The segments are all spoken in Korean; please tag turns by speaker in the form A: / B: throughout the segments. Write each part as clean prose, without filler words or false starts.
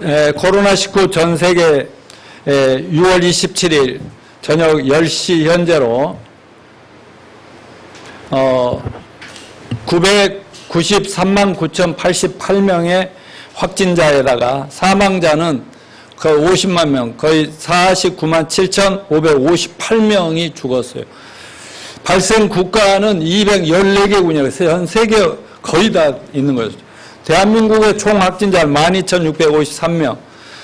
A: 코로나19 전 세계 6월 27일 저녁 10시 현재로 993만 9,088명의 확진자에다가 사망자는 거의 50만 명, 거의 49만 7,558명이 죽었어요. 발생 국가는 214개군요. 전 세계 거의 다 있는 거죠. 대한민국의 총 확진자는 12,653명,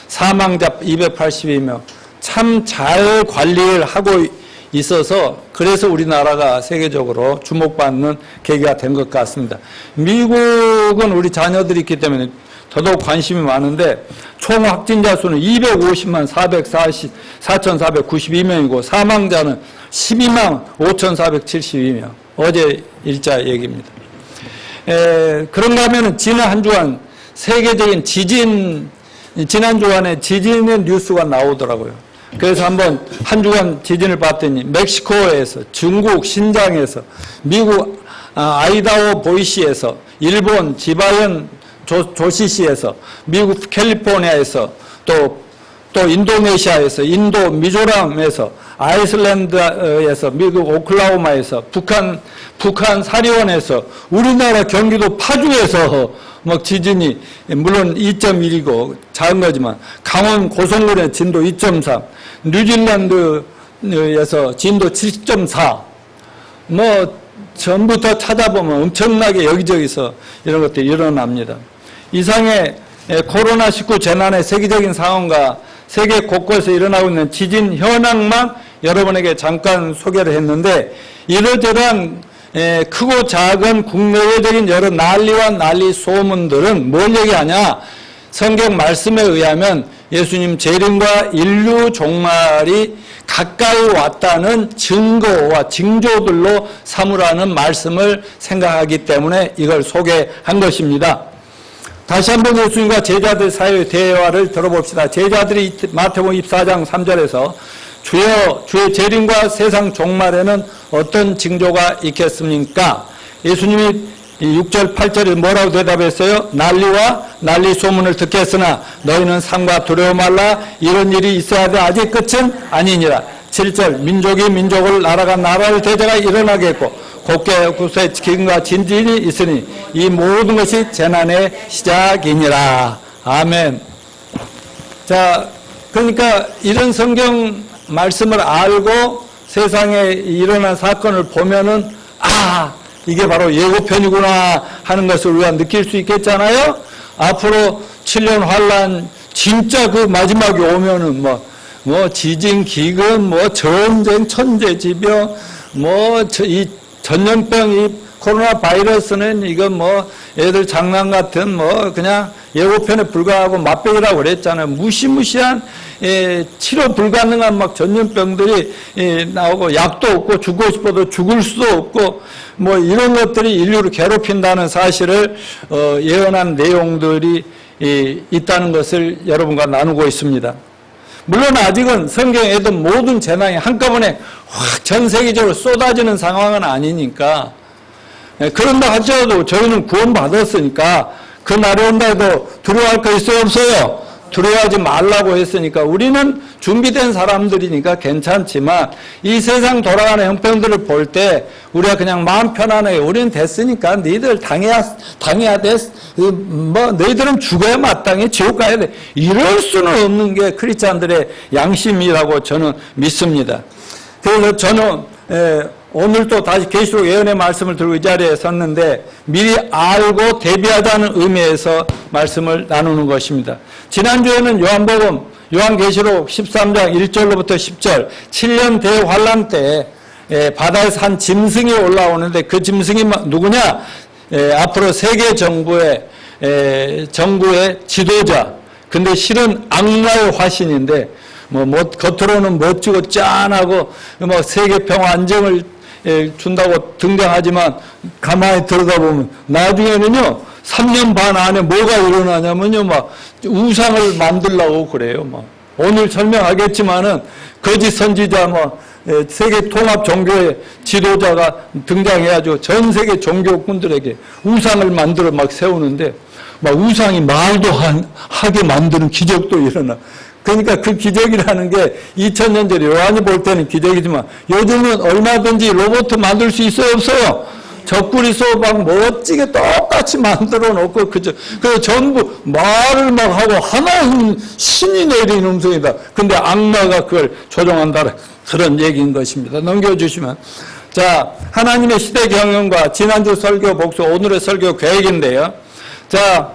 A: 사망자 282명. 참 잘 관리를 하고 있어서 그래서 우리나라가 세계적으로 주목받는 계기가 된 것 같습니다. 미국은 우리 자녀들이 있기 때문에 더더욱 관심이 많은데 총 확진자 수는 250만 4,492명이고 사망자는 12만 5,472명. 어제 일자 얘기입니다. 그런가 하면 지난 한 주간 세계적인 지난 주간에 지진의 뉴스가 나오더라고요. 그래서 한 주간 지진을 봤더니 멕시코에서, 중국 신장에서, 미국 아이다호 보이시에서, 일본 지바현 조시시에서, 미국 캘리포니아에서, 또 인도네시아에서, 인도 미조람에서, 아이슬란드에서, 미국 오클라호마에서, 북한 사리원에서, 우리나라 경기도 파주에서 막 지진이 물론 2.1이고 작은 거지만 강원 고성군의 진도 2.3, 뉴질랜드에서 진도 7.4, 뭐 전부 다 찾아보면 엄청나게 여기저기서 이런 것들이 일어납니다. 이상의 코로나19 재난의 세계적인 상황과 세계 곳곳에서 일어나고 있는 지진 현황만 여러분에게 잠깐 소개를 했는데 이러저러한 크고 작은 국내외적인 여러 난리와 난리 소문들은 뭘 얘기하냐? 성경 말씀에 의하면 예수님 재림과 인류 종말이 가까이 왔다는 증거와 징조들로 삼으라는 말씀을 생각하기 때문에 이걸 소개한 것입니다. 다시 한번 예수님과 제자들 사이의 대화를 들어봅시다. 제자들이 마태복음 24장 3절에서 주의 재림과 세상 종말에는 어떤 징조가 있겠습니까? 예수님이 6절 8절에 뭐라고 대답했어요? 난리와 난리 소문을 듣겠으나 너희는 상과 두려워 말라. 이런 일이 있어야 돼. 아직 끝은 아니니라. 7절 민족이 민족을 나라가 나라를 대적하 일어나겠고 곧게 구세 기근과 진진이 있으니 이 모든 것이 재난의 시작이니라. 아멘. 자, 그러니까 이런 성경 말씀을 알고 세상에 일어난 사건을 보면은 이게 바로 예고편이구나 하는 것을 우리가 느낄 수 있겠잖아요. 앞으로 7년 환란 진짜 그 마지막에 오면은 뭐 지진, 기근, 뭐 전쟁, 천재지변, 이 전염병, 이 코로나 바이러스는 이건 뭐 애들 장난 같은 그냥 예고편에 불과하고 맛배기라고 그랬잖아요. 무시무시한 치료 불가능한 막 전염병들이 나오고 약도 없고 죽고 싶어도 죽을 수도 없고 뭐 이런 것들이 인류를 괴롭힌다는 사실을 예언한 내용들이 있다는 것을 여러분과 나누고 있습니다. 물론 아직은 성경에도 모든 재난이 한꺼번에 확 전 세계적으로 쏟아지는 상황은 아니니까 그런다 하더라도 저희는 구원받았으니까 그 날이 온다 해도 두려워할 거 있어요? 없어요? 두려워하지 말라고 했으니까 우리는 준비된 사람들이니까 괜찮지만 이 세상 돌아가는 형편들을 볼 때 우리가 그냥 마음 편안하게 우리는 됐으니까 너희들 당해야 돼. 너희들은 죽어야 마땅해. 지옥 가야 돼. 이럴 수는 없는 게 크리스찬들의 양심이라고 저는 믿습니다. 그래서 저는 오늘도 다시 계시록 예언의 말씀을 들고 이 자리에 섰는데 미리 알고 대비하자는 의미에서 말씀을 나누는 것입니다. 지난주에는 요한계시록 13장 1절로부터 10절 7년 대환란 때 바다에서 한 짐승이 올라오는데 그 짐승이 누구냐? 앞으로 세계 정부의 지도자. 근데 실은 악마의 화신인데 겉으로는 멋지고 짠하고 세계 평화 안정을 준다고 등장하지만 가만히 들여다보면 나중에는요 3년 반 안에 뭐가 일어나냐면요 우상을 만들려고 그래요. 오늘 설명하겠지만은 거짓 선지자 세계 통합 종교의 지도자가 등장해가지고 전 세계 종교꾼들에게 우상을 만들어 막 세우는데 막 우상이 말도 하게 만드는 기적도 일어나. 그러니까 그 기적이라는 게 2000년 전에 요한이 볼 때는 기적이지만 요즘은 얼마든지 로봇 만들 수 있어요, 없어요? 적그리스도 막 멋지게 똑같이 만들어 놓고 그래서 전부 말을 막 하고 하나님 신이 내린 음성이다. 근데 악마가 그걸 조종한다. 그런 얘기인 것입니다. 넘겨주시면. 자, 하나님의 시대 경영과 지난주 설교 목표, 오늘의 설교 계획인데요. 자,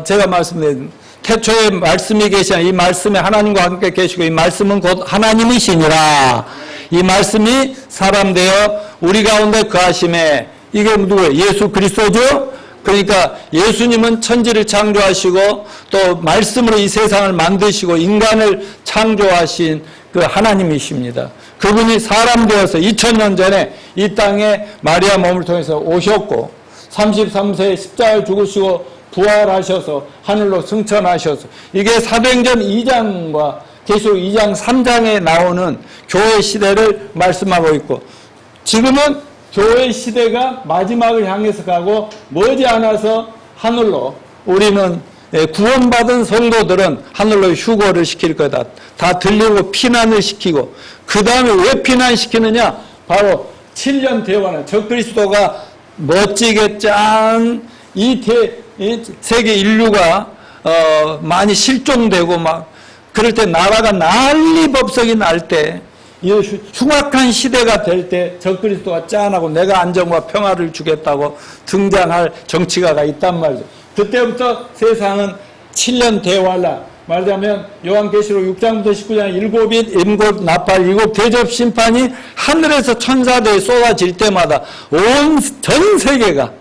A: 제가 말씀드린 태초에 말씀이 계시나 이 말씀에 하나님과 함께 계시고 이 말씀은 곧 하나님이시니라. 이 말씀이 사람 되어 우리 가운데 거하심에 이게 누구예요? 예수 그리스도죠? 그러니까 예수님은 천지를 창조하시고 또 말씀으로 이 세상을 만드시고 인간을 창조하신 그 하나님이십니다. 그분이 사람 되어서 2000년 전에 이 땅에 마리아 몸을 통해서 오셨고 33세에 십자가를 죽으시고 부활하셔서 하늘로 승천하셔서 이게 사도행전 2장과 계시록 2장 3장에 나오는 교회 시대를 말씀하고 있고 지금은 교회 시대가 마지막을 향해서 가고 머지않아서 하늘로 우리는 구원받은 성도들은 하늘로 휴거를 시킬 거다. 다 들리고 피난을 시키고 그 다음에 왜 피난시키느냐? 바로 7년 대환란 적그리스도가 멋지게 이 세계 인류가 많이 실종되고 막 그럴 때 나라가 난리법석이 날 때 흉악한 시대가 될 때 적그리스도가 짠하고 내가 안정과 평화를 주겠다고 등장할 정치가가 있단 말이죠. 그때부터 세상은 7년 대환란 말하자면 요한계시록 6장부터 19장 일곱 나팔 일곱 대접 심판이 하늘에서 천사들이 쏟아질 때마다 온 전 세계가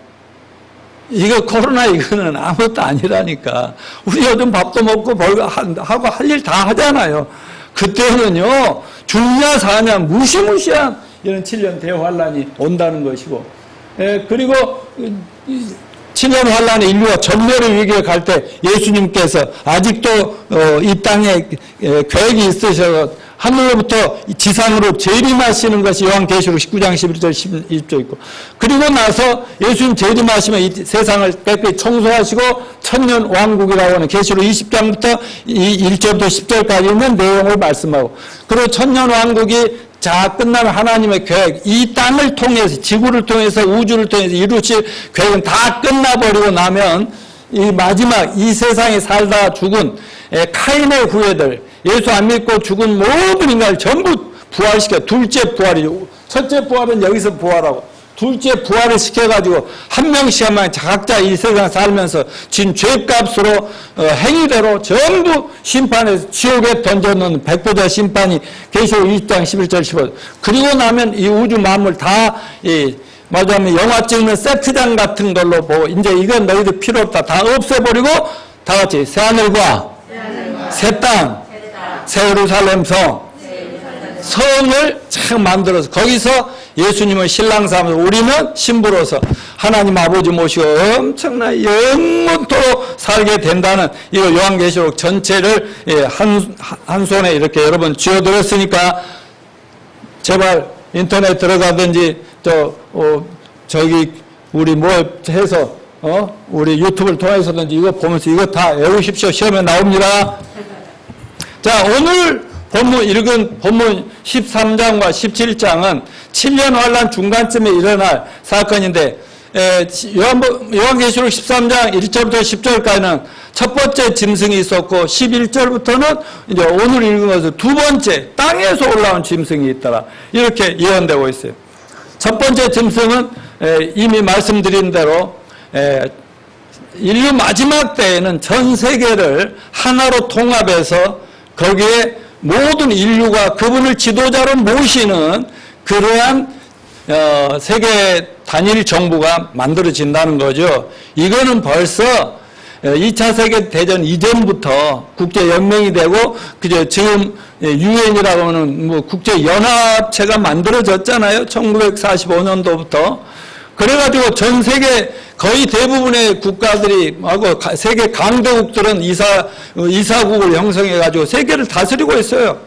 A: 이거 코로나 이거는 아무것도 아니라니까. 우리 요즘 밥도 먹고 하고 할 일 다 하잖아요. 그때는요 죽냐 사냐 무시무시한 이런 7년 대환란이 온다는 것이고 그리고 7년 환란에 인류가 전멸의 위기에 갈 때 예수님께서 아직도 이 땅에 계획이 있으셔서 하늘로부터 지상으로 재림하시는 것이 요한계시록 19장 11절 12절 있고 그리고 나서 예수님 재림하시면 이 세상을 깨끗이 청소하시고 천년 왕국이라고 하는 계시록 20장부터 1절부터 10절까지 있는 내용을 말씀하고 그리고 천년 왕국이 자 끝나면 하나님의 계획 이 땅을 통해서 지구를 통해서 우주를 통해서 이루실 계획은 다 끝나버리고 나면 이 마지막 이 세상에 살다 죽은 카인의 후예들 예수 안 믿고 죽은 모든 인간을 전부 부활시켜 둘째 부활이죠. 첫째 부활은 여기서 부활하고 둘째 부활을 시켜가지고 한 명씩 한 명 각자 이 세상 살면서 진 죄값으로 행위대로 전부 심판해서 지옥에 던져놓는 백보자 심판이 계시록 20장 11절 15절 그리고 나면 이 우주 만물 다 말하자면 영화 찍는 세트장 같은 걸로 보고 이제 이건 너희들 필요 없다 다 없애버리고 다 같이 새하늘과 새 땅 새 예루살렘 성을 참 만들어서 거기서 예수님을 신랑 삼아서 우리는 신부로서 하나님 아버지 모시고 엄청난 영원토록 살게 된다는 이 요한계시록 전체를 한 손에 이렇게 여러분 쥐어들었으니까 제발 인터넷 들어가든지 저기 우리 뭐 해서 우리 유튜브를 통해서든지 이거 보면서 이거 다 외우십시오. 시험에 나옵니다. 자, 오늘 읽은 본문 13장과 17장은 7년 환란 중간쯤에 일어날 사건인데 요한계시록 13장 1절부터 10절까지는 첫 번째 짐승이 있었고 11절부터는 이제 오늘 읽은 것은 두 번째 땅에서 올라온 짐승이 있더라. 이렇게 예언되고 있어요. 첫 번째 짐승은 이미 말씀드린 대로 인류 마지막 때에는 전 세계를 하나로 통합해서 거기에 모든 인류가 그분을 지도자로 모시는 그러한 세계 단일 정부가 만들어진다는 거죠. 이거는 벌써 2차 세계대전 이전부터 국제연맹이 되고 지금 유엔이라고 하는 뭐 국제연합체가 만들어졌잖아요. 1945년도부터. 그래가지고 전 세계 거의 대부분의 국가들이 하고 세계 강대국들은 이사국을 형성해가지고 세계를 다스리고 있어요.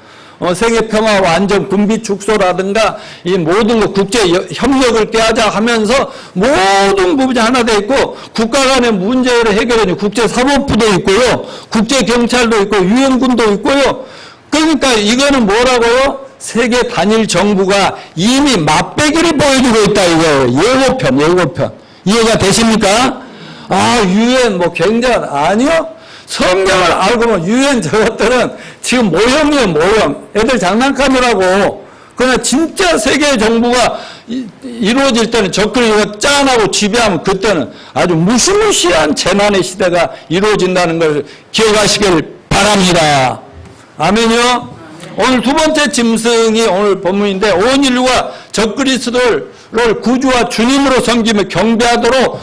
A: 세계 평화와 안전, 군비 축소라든가 이 모든 거 국제 협력을 꾀하자 하면서 모든 부분이 하나 돼 있고 국가 간의 문제를 해결하는 국제사법부도 있고요. 국제경찰도 있고 유엔군도 있고요. 그러니까 이거는 뭐라고요? 세계 단일 정부가 이미 맛배기를 보여주고 있다 이거예요. 예고편. 이해가 되십니까? 유엔 굉장한, 아니요. 성경을 알고 보면 유엔 저것들은 지금 모형이에요, 모형. 애들 장난감이라고. 그러나 진짜 세계 정부가 이루어질 때는 적그리가 짠하고 지배하면 그때는 아주 무시무시한 재난의 시대가 이루어진다는 걸 기억하시길 바랍니다. 아멘이요? 오늘 두 번째 짐승이 오늘 본문인데 온 인류가 적그리스도를 구주와 주님으로 섬기며 경배하도록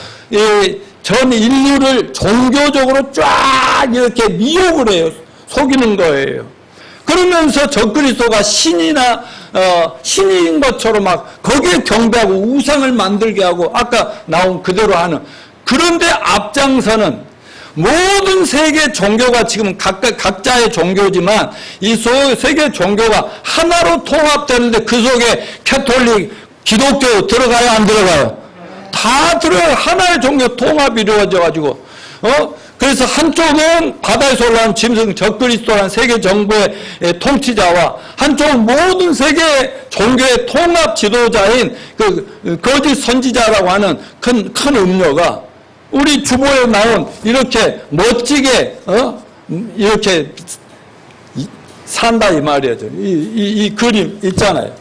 A: 전 인류를 종교적으로 쫙 이렇게 미혹을 해요. 속이는 거예요. 그러면서 적그리스도가 신인 것처럼 막 거기에 경배하고 우상을 만들게 하고 아까 나온 그대로 하는. 그런데 앞장서는 모든 세계 종교가 지금 각자의 종교지만 이 세계 종교가 하나로 통합되는데 그 속에 캐톨릭, 기독교 들어가요, 안 들어가요? 다 들어가요. 하나의 종교 통합이 이루어져가지고, 그래서 한쪽은 바다에서 올라온 짐승 적그리스도라는 세계 정부의 통치자와 한쪽은 모든 세계 종교의 통합 지도자인 그 거짓 선지자라고 하는 큰 음료가 우리 주보에 나온 이렇게 멋지게 이렇게 산다 이 말이죠. 이 그림 있잖아요.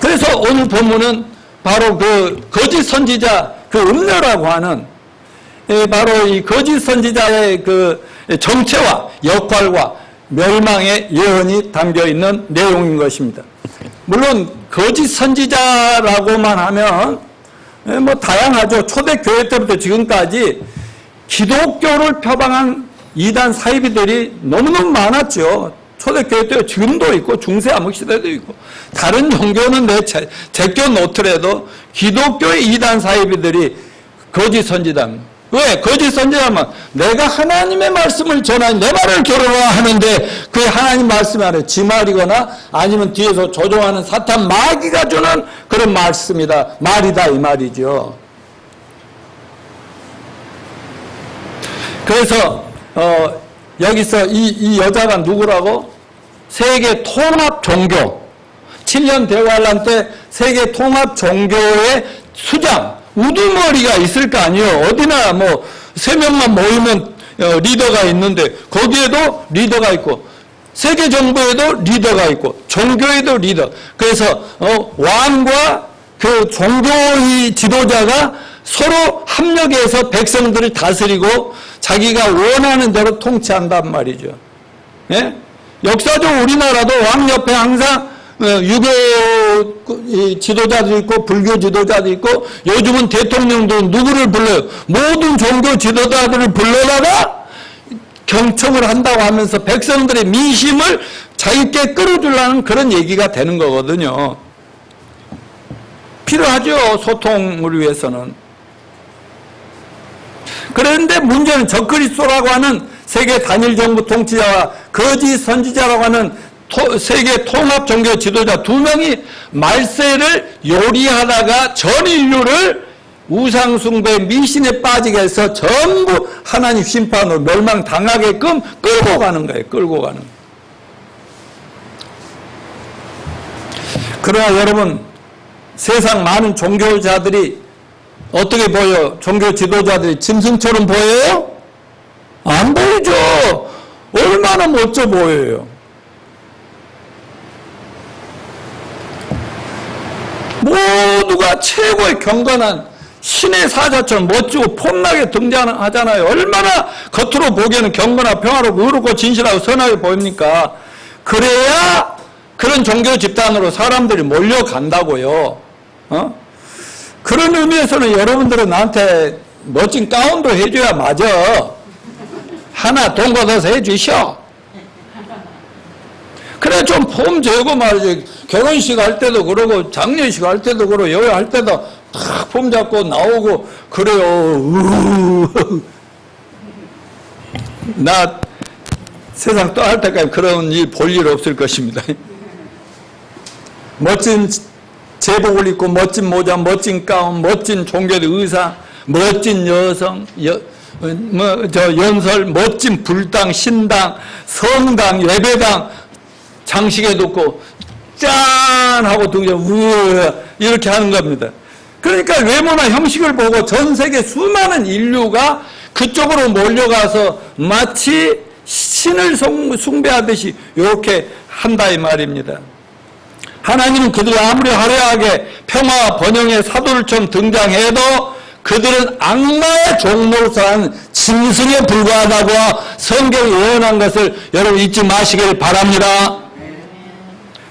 A: 그래서 오늘 본문은 바로 그 거짓 선지자 그 음료라고 하는 바로 이 거짓 선지자의 그 정체와 역할과 멸망의 예언이 담겨 있는 내용인 것입니다. 물론 거짓 선지자라고만 하면 다양하죠. 초대교회 때부터 지금까지 기독교를 표방한 이단 사이비들이 너무너무 많았죠. 초대교회 때 지금도 있고 중세 암흑시대도 있고 다른 종교는 제껴 놓더라도 기독교의 이단 사이비들이 거짓 선지자입니다. 왜? 거짓 선지자면 내가 하나님의 말씀을 전하니 내 말을 결혼하는데 그 하나님 말씀이 아니라 지 말이거나 아니면 뒤에서 조종하는 사탄 마귀가 주는 그런 말이다 이 말이죠. 그래서 여기서 이 여자가 누구라고? 세계 통합 종교 7년 대환란 때 세계 통합 종교의 수장 우두머리가 있을 거 아니에요. 어디나 3명만 모이면 리더가 있는데 거기에도 리더가 있고 세계 정부에도 리더가 있고 종교에도 리더. 그래서 왕과 그 종교의 지도자가 서로 합력해서 백성들을 다스리고 자기가 원하는 대로 통치한단 말이죠. 예? 역사적으로 우리나라도 왕 옆에 항상 유교 지도자도 있고 불교 지도자도 있고 요즘은 대통령도 누구를 불러요? 모든 종교 지도자들을 불러다가 경청을 한다고 하면서 백성들의 민심을 자기께 끌어주려는 그런 얘기가 되는 거거든요. 필요하죠. 소통을 위해서는. 그런데 문제는 적그리스도라고 하는 세계 단일 정부 통치자와 거짓 선지자라고 하는 세계 통합 종교 지도자 두 명이 말세를 요리하다가 전 인류를 우상숭배 미신에 빠지게 해서 전부 하나님 심판으로 멸망당하게끔 끌고 가는 거예요. 끌고 가는 거예요. 그러나 여러분 세상 많은 종교자들이 어떻게 보여요? 종교 지도자들이 짐승처럼 보여요? 안 보이죠. 얼마나 멋져 보여요. 모두가 최고의 경건한 신의 사자처럼 멋지고 폼나게 등장하잖아요. 얼마나 겉으로 보기에는 경건하고 평화롭고 의롭고 진실하고 선하게 보입니까? 그래야 그런 종교 집단으로 사람들이 몰려간다고요. 그런 의미에서는 여러분들은 나한테 멋진 가운도 해줘야 맞아. 하나 돈 걷어서 해주셔. 그래 좀 폼 재고 말이지. 결혼식 할 때도 그러고 장례식 할 때도 그러고 여행 할 때도 탁 폼 잡고 나오고 그래요. 나 세상 떠날 때까지 그런 일 볼 일 없을 것입니다. 멋진 제복을 입고 멋진 모자, 멋진 가운, 멋진 종교의 의상, 멋진 여성, 연설, 멋진 불당, 신당, 성당, 예배당 장식에 놓고 짠 하고 등장 우와 이렇게 하는 겁니다. 그러니까 외모나 형식을 보고 전 세계 수많은 인류가 그쪽으로 몰려가서 마치 신을 숭배하듯이 이렇게 한다 이 말입니다. 하나님은 그들이 아무리 화려하게 평화와 번영의 사도들처럼 등장해도 그들은 악마의 종로서 한 짐승에 불과하다고 성경이 예언한 것을 여러분 잊지 마시길 바랍니다.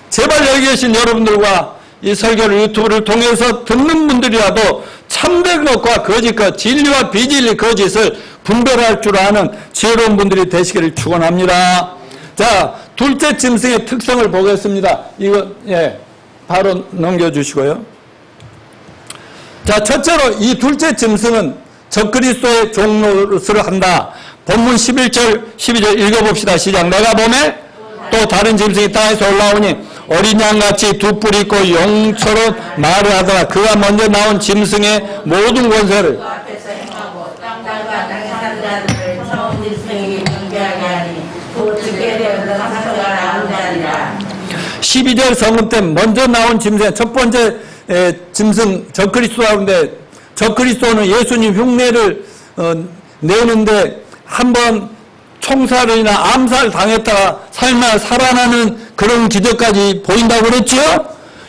A: 제발 여기 계신 여러분들과 이 설교를 유튜브를 통해서 듣는 분들이라도 참된 것과 거짓 것, 진리와 비진리 거짓을 분별할 줄 아는 지혜로운 분들이 되시기를 축원합니다. 자, 둘째 짐승의 특성을 보겠습니다. 이거 바로 넘겨주시고요. 자, 첫째로 이 둘째 짐승은 적그리스도의 종노릇을 한다. 본문 11절 12절 읽어봅시다. 시작. 내가 보매 또 다른 짐승이 땅에서 올라오니 어린 양같이 두 뿔이 있고 용처럼 말을 하더라. 그가 먼저 나온 짐승의 모든 권세를 12절 성금 때 먼저 나온 짐승, 첫 번째 짐승 적그리스도인데, 적그리스도는 예수님 흉내를 내는데 한번 총살이나 암살 당했다가 살만 살아나는 그런 기적까지 보인다고 그랬죠?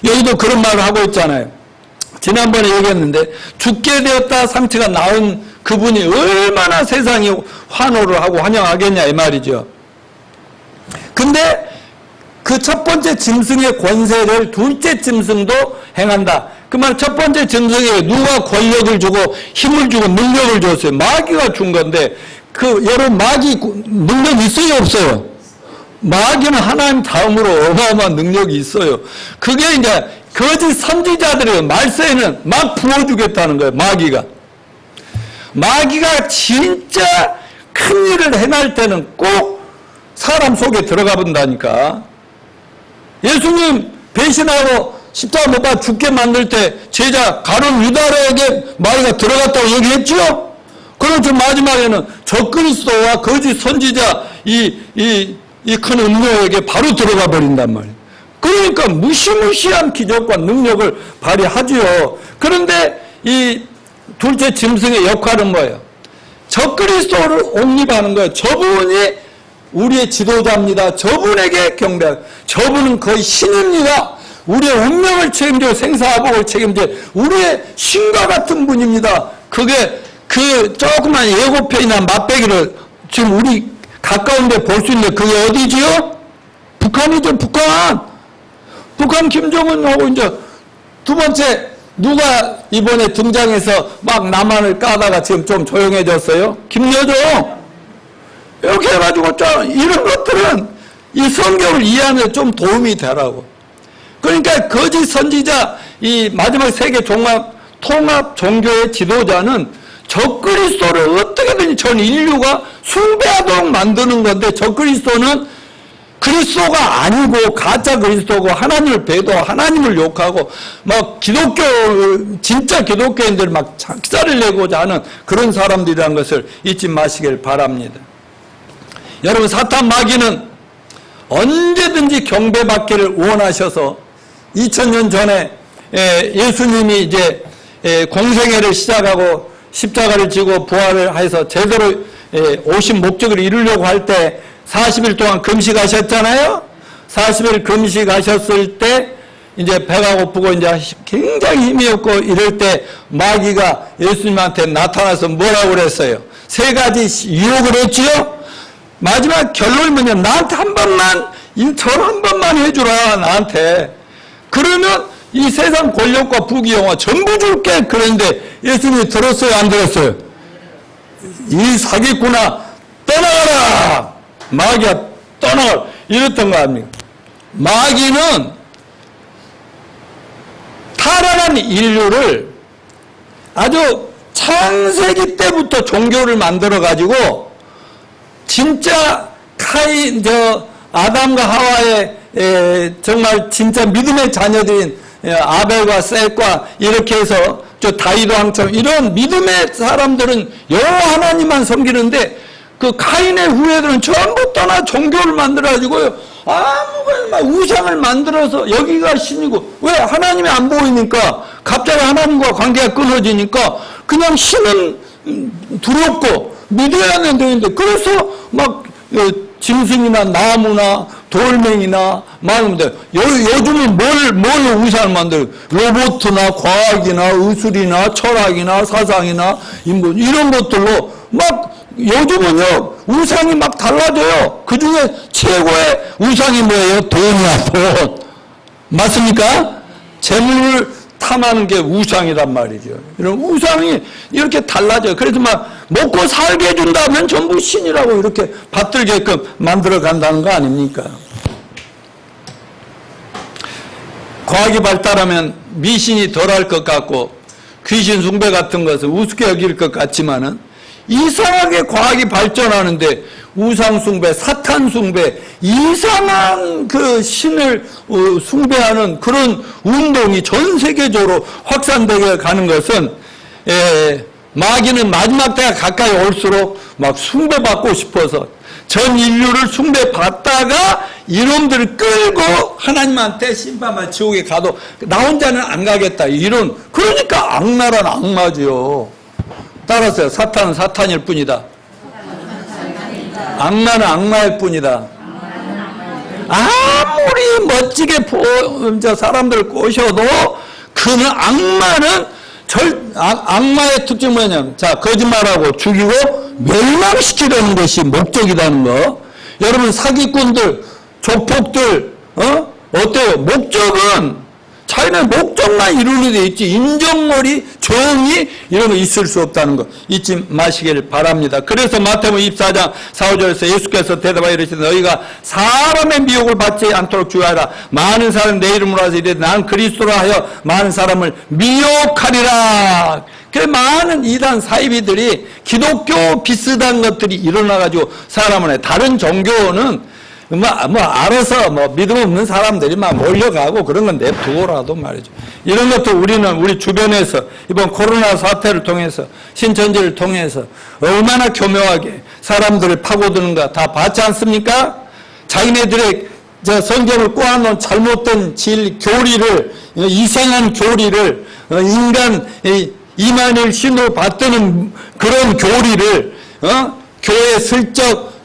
A: 여기도 그런 말을 하고 있잖아요. 지난번에 얘기했는데 죽게 되었다 상처가 나온 그분이 얼마나 세상이 환호를 하고 환영하겠냐 이 말이죠. 근데 그 첫 번째 짐승의 권세를 둘째 짐승도 행한다. 그 말 첫 번째 짐승에게 누가 권력을 주고 힘을 주고 능력을 줬어요? 마귀가 준 건데 여러분 마귀 능력 있어요 없어요? 마귀는 하나님 다음으로 어마어마한 능력이 있어요. 그게 이제 거짓 선지자들의 말세에는 막 부어주겠다는 거예요. 마귀가 진짜 큰 일을 행할 때는 꼭 사람 속에 들어가 본다니까. 예수님 배신하고 십자가 못 박아 죽게 만들 때 제자 가룟 유다에게 마귀가 들어갔다고 얘기했죠? 그럼 저 마지막에는 적그리스도와 거짓 선지자 이 큰 음료에게 바로 들어가 버린단 말이에요. 그러니까 무시무시한 기적과 능력을 발휘하지요. 그런데 이 둘째 짐승의 역할은 뭐예요? 적그리스도를 옹립하는 거예요. 저분이 우리의 지도자입니다. 저분에게 경배하고, 저분은 거의 신입니다. 우리의 운명을 책임져 생사화복을 책임져 우리의 신과 같은 분입니다. 그게 그 조그만 예고편이나 맛배기를 지금 우리 가까운 데 볼 수 있는데 그게 어디지요? 북한이죠. 북한 김정은하고 이제 두 번째 누가 이번에 등장해서 막 남한을 까다가 지금 좀 조용해졌어요? 김여정. 이렇게 해가지고 이런 것들은 이 성경을 이해하는 데 좀 도움이 되라고. 그러니까 거짓 선지자, 이 마지막 세계 통합 종교의 지도자는 적그리스도를 어떻게든지 전 인류가 숭배하도록 만드는 건데, 적그리스도는 그리스도가 아니고 가짜 그리스도고 하나님을 배도하고 하나님을 욕하고 막 진짜 기독교인들 막 작사를 내고자 하는 그런 사람들이라는 것을 잊지 마시길 바랍니다. 여러분, 사탄 마귀는 언제든지 경배받기를 원하셔서 2000년 전에 예수님이 이제 공생애를 시작하고 십자가를 지고 부활을 해서 제대로 오신 목적을 이루려고 할 때 40일 동안 금식하셨잖아요. 40일 금식하셨을 때 이제 배가 고프고 이제 굉장히 힘이 없고 이럴 때 마귀가 예수님한테 나타나서 뭐라고 그랬어요? 세 가지 유혹을 했지요. 마지막 결론이 뭐냐? 나한테 한 번만, 절 한 번만 해주라, 나한테. 그러면 이 세상 권력과 부귀 영화 전부 줄게. 그런데 예수님이 들었어요, 안 들었어요? 이 사기꾼아, 떠나가라! 마귀가 떠나가라. 이랬던 거 아닙니까? 마귀는 타락한 인류를 아주 창세기 때부터 종교를 만들어가지고 진짜 아담과 하와의 정말 진짜 믿음의 자녀들인 아벨과 셋과 이렇게 해서 다윗 왕처럼 이런 믿음의 사람들은 여호와 하나님만 섬기는데 그 카인의 후예들은 전부 떠나 종교를 만들어가지고요. 아무거나 우상을 만들어서 여기가 신이고 왜 하나님이 안 보이니까 갑자기 하나님과 관계가 끊어지니까 그냥 신은 두렵고 믿어야 되는데 그래서 막 짐승이나 나무나 돌멩이나 많은데 요즘은 뭘 우상을 만들어요? 로봇이나 과학이나 의술이나 철학이나 사상이나 인본 이런 것들로 막 요즘은요 우상이 막 달라져요. 그 중에 최고의 우상이 뭐예요? 돈이야 돈. 맞습니까? 재물을 탐하는 게 우상이란 말이죠. 이런 우상이 이렇게 달라져요. 그래서 막 먹고 살게 해준다면 전부 신이라고 이렇게 받들게끔 만들어 간다는 거 아닙니까? 과학이 발달하면 미신이 덜할 것 같고 귀신 숭배 같은 것을 우습게 여길 것 같지만은 이상하게 과학이 발전하는데 우상 숭배, 사탄 숭배, 이상한 그 신을 숭배하는 그런 운동이 전 세계적으로 확산되게 가는 것은 마귀는 마지막 때가 가까이 올수록 막 숭배받고 싶어서 전 인류를 숭배받다가 이놈들을 끌고 하나님한테 심판만 지옥에 가도 나 혼자는 안 가겠다 이런 그러니까 악마란 악마죠. 따라서요. 사탄은 사탄일 뿐이다. 악마는 악마일 뿐이다. 아무리 멋지게 사람들을 꼬셔도 그는 악마는 악마의 특징은 뭐냐면 자 거짓말하고 죽이고 멸망시키려는 것이 목적이라는 거. 여러분 사기꾼들 조폭들 어때요? 목적은 자기네 목적만 이루는 데 있지 인정머리 정의 이런 거 있을 수 없다는 거 잊지 마시길 바랍니다. 그래서 마태복음 24장 4~5절에서 예수께서 대답하여 이르시되 너희가 사람의 미혹을 받지 않도록 주의하라. 많은 사람이 내 이름으로 와서 이르되 난 그리스도라 하여 많은 사람을 미혹하리라. 그 많은 이단 사이비들이 기독교 비슷한 것들이 일어나가지고 사람을 해. 다른 종교는 알아서 믿음 없는 사람들이 막 몰려가고 그런 건 냅두고라도 말이죠. 이런 것도 우리는 우리 주변에서 이번 코로나 사태를 통해서 신천지를 통해서 얼마나 교묘하게 사람들을 파고드는가 다 봤지 않습니까? 자기네들의 성경을 꼬아놓은 잘못된 교리를 이상한 교리를 인간 이만일 신으로 받드는 그런 교리를 교회에 슬쩍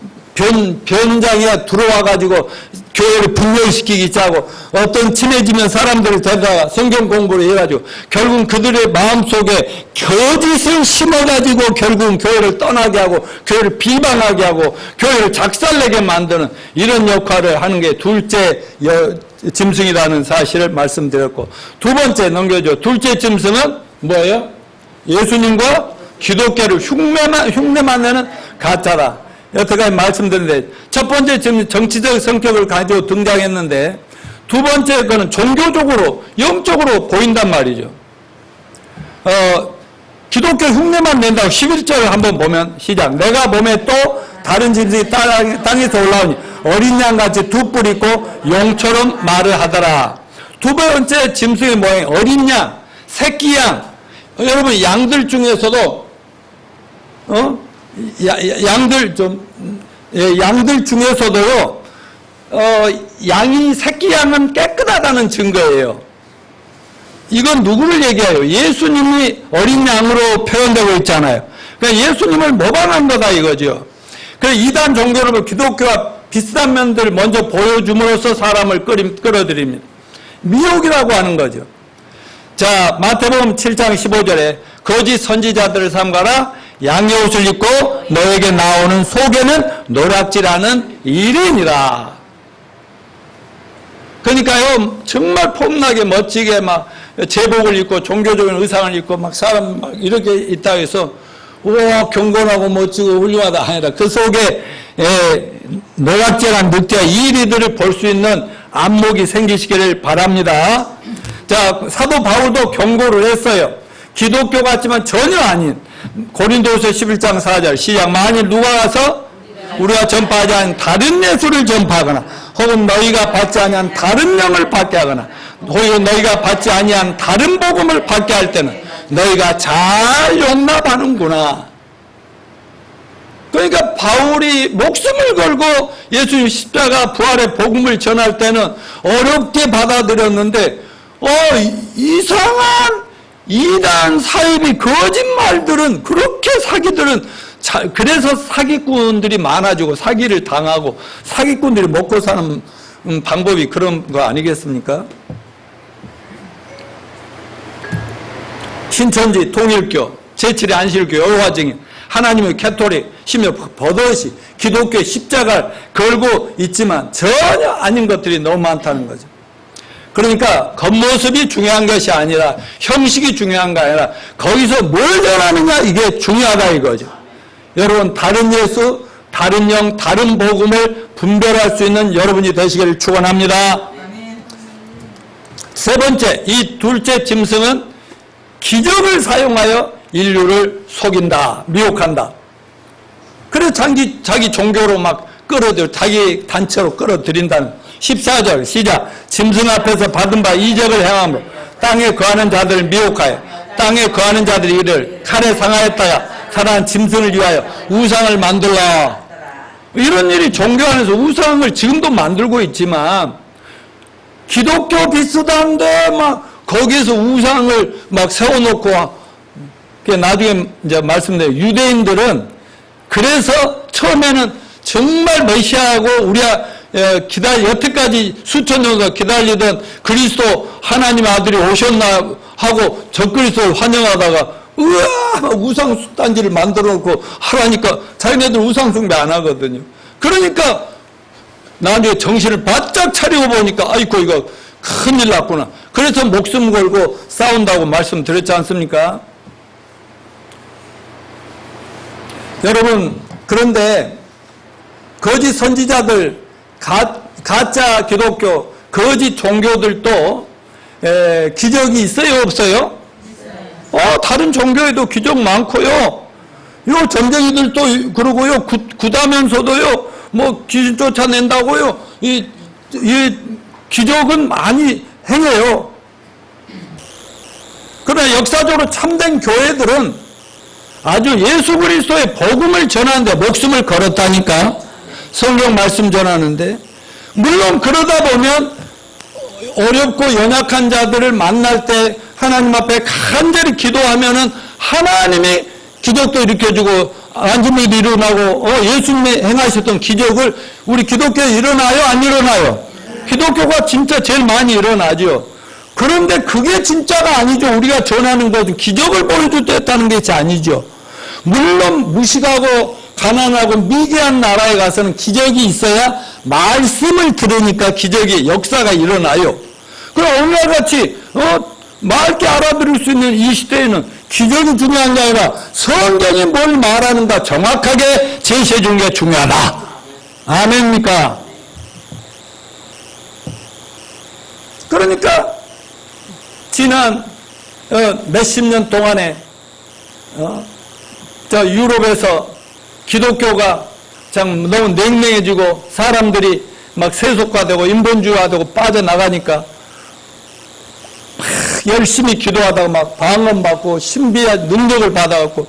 A: 변장에 들어와가지고 교회를 분열시키기 짜고 어떤 친해지면 사람들을 데려다가 성경 공부를 해가지고 결국 그들의 마음속에 거짓을 심어가지고 결국은 교회를 떠나게 하고 교회를 비방하게 하고 교회를 작살내게 만드는 이런 역할을 하는 게 둘째 짐승이라는 사실을 말씀드렸고 두 번째 넘겨줘. 둘째 짐승은 뭐예요? 예수님과 기독교를 흉내만 내는 가짜다. 여태까지 말씀드렸는데 첫 번째 지금 정치적 성격을 가지고 등장했는데 두 번째 거는 종교적으로 영적으로 보인단 말이죠. 기독교 흉내만 낸다고 11절을 한번 보면 시작. 내가 몸에 또 다른 짐승이 땅에서 올라오니 어린 양같이 두 뿔 있고 용처럼 말을 하더라. 두 번째 짐승의 모양이 어린 양, 새끼 양. 여러분 양들 중에서도 양들 중에서도요, 새끼 양은 깨끗하다는 증거예요. 이건 누구를 얘기해요? 예수님이 어린 양으로 표현되고 있잖아요. 그러니까 예수님을 모방한 거다 이거죠. 그래서 이단 종교를 기독교와 비슷한 면들을 먼저 보여줌으로써 사람을 끌어들입니다. 미혹이라고 하는 거죠. 자, 마태복음 7장 15절에 거짓 선지자들을 삼가라. 양의 옷을 입고 너에게 나오는 속에는 노략질하는 일인이라. 그러니까요, 정말 폼나게 멋지게 막 제복을 입고 종교적인 의상을 입고 막 사람 막 이렇게 있다 해서 우와 경건하고 멋지고 훌륭하다 아니라 그 속에 노략질한 늑대와 이리들을 볼 수 있는 안목이 생기시기를 바랍니다. 자, 사도 바울도 경고를 했어요. 기독교 같지만 전혀 아닌 고린도후서 11장 4절 시작. 만일 누가 와서 우리가 전파하지 않은 다른 예수를 전파하거나 혹은 너희가 받지 아니한 다른 영을 받게 하거나 혹은 너희가 받지 아니한 다른 복음을 받게 할 때는 너희가 잘 용납하는구나. 그러니까 바울이 목숨을 걸고 예수님 십자가 부활의 복음을 전할 때는 어렵게 받아들였는데 이상한 이단 사이비 거짓말들은 그렇게 사기들은 그래서 사기꾼들이 많아지고 사기를 당하고 사기꾼들이 먹고 사는 방법이 그런 거 아니겠습니까? 신천지, 통일교, 제7의 안식일교, 여호와증인, 하나님의 캐토릭, 심지어 버젓이 기독교의 십자가를 걸고 있지만 전혀 아닌 것들이 너무 많다는 거죠. 그러니까 겉모습이 중요한 것이 아니라 형식이 중요한 거 아니라 거기서 뭘 전하느냐 이게 중요하다 이거죠. 여러분 다른 예수, 다른 영, 다른 복음을 분별할 수 있는 여러분이 되시기를 축원합니다. 세 번째, 이 둘째 짐승은 기적을 사용하여 인류를 속인다, 미혹한다. 그래서 자기 종교로 막 자기 단체로 끌어들인다는 14절 시작. 짐승 앞에서 받은 바 이적을 행함으로 땅에 거하는 자들을 미혹하여 땅에 거하는 자들이 이를 칼에 상하였다야 살아난 짐승을 위하여 우상을 만들라. 이런 일이 종교 안에서 우상을 지금도 만들고 있지만 기독교 비슷한데 막 거기에서 우상을 막 세워놓고 나중에 이제 말씀드려요. 유대인들은 그래서 처음에는 정말 메시아하고 우리가 여태까지 수천 년간 기다리던 그리스도 하나님의 아들이 오셨나 하고 적그리스도를 환영하다가 우상 숭단지를 만들어 놓고 하라니까 자기네들 우상 숭배 안 하거든요. 그러니까 나중에 정신을 바짝 차리고 보니까 아이고 이거 큰일 났구나. 그래서 목숨 걸고 싸운다고 말씀드렸지 않습니까? 여러분 그런데 거짓 선지자들, 가짜 기독교, 거짓 종교들도 기적이 있어요 없어요? 다른 종교에도 기적 많고요. 요 점쟁이들도 그러고요. 굿하면서도요. 뭐 귀신 쫓아낸다고요. 이 기적은 많이 행해요. 그러나 역사적으로 참된 교회들은 아주 예수 그리스도의 복음을 전하는데 목숨을 걸었다니까. 성경 말씀 전하는데 물론 그러다 보면 어렵고 연약한 자들을 만날 때 하나님 앞에 간절히 기도하면은 하나님이 기적도 일으켜주고 안진일이 일어나고 예수님이 행하셨던 기적을 우리 기독교에 일어나요? 안 일어나요? 기독교가 진짜 제일 많이 일어나죠. 그런데 그게 진짜가 아니죠. 우리가 전하는 것은 기적을 보여줄 때 했다는 것이 아니죠. 물론 무식하고 가난하고 미개한 나라에 가서는 기적이 있어야 말씀을 들으니까 기적이 역사가 일어나요. 그럼 오늘같이 맑게 알아들을 수 있는 이 시대에는 기적이 중요한 게 아니라 성경이 뭘 말하는가 정확하게 제시해 주는 게 중요하다. 아멘입니까? 그러니까 지난 몇십 년 동안에 유럽에서 기독교가 참 너무 냉랭해지고 사람들이 막 세속화되고 인본주의화되고 빠져나가니까 막 열심히 기도하다가 막 방언받고 신비한 능력을 받아갖고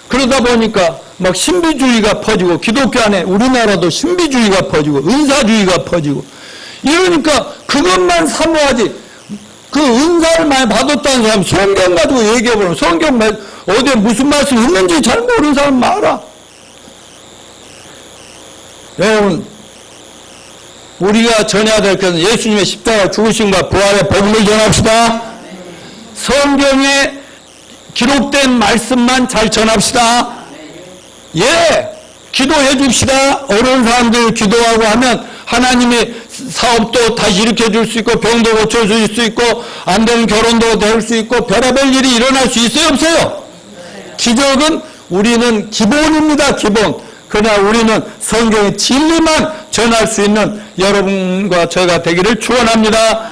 A: 그러다 보니까 막 신비주의가 퍼지고 기독교 안에 우리나라도 신비주의가 퍼지고 은사주의가 퍼지고 이러니까 그것만 사모하지 그 은사를 많이 받았다는 사람 성경 가지고 얘기해보면 성경 어디에 무슨 말씀이 있는지 잘 모르는 사람 많아. 여러분 우리가 전해야 될 것은 예수님의 십자가 죽으심과 부활의 복음을 전합시다. 성경에 기록된 말씀만 잘 전합시다. 기도해 줍시다. 어려운 사람들 기도하고 하면 하나님이 사업도 다시 일으켜 줄 수 있고 병도 고쳐줄 수 있고 안 되는 결혼도 될 수 있고 별의별 일이 일어날 수 있어요 없어요? 기적은 우리는 기본입니다. 기본. 그러나 우리는 성경의 진리만 전할 수 있는 여러분과 저희가 되기를 축원합니다.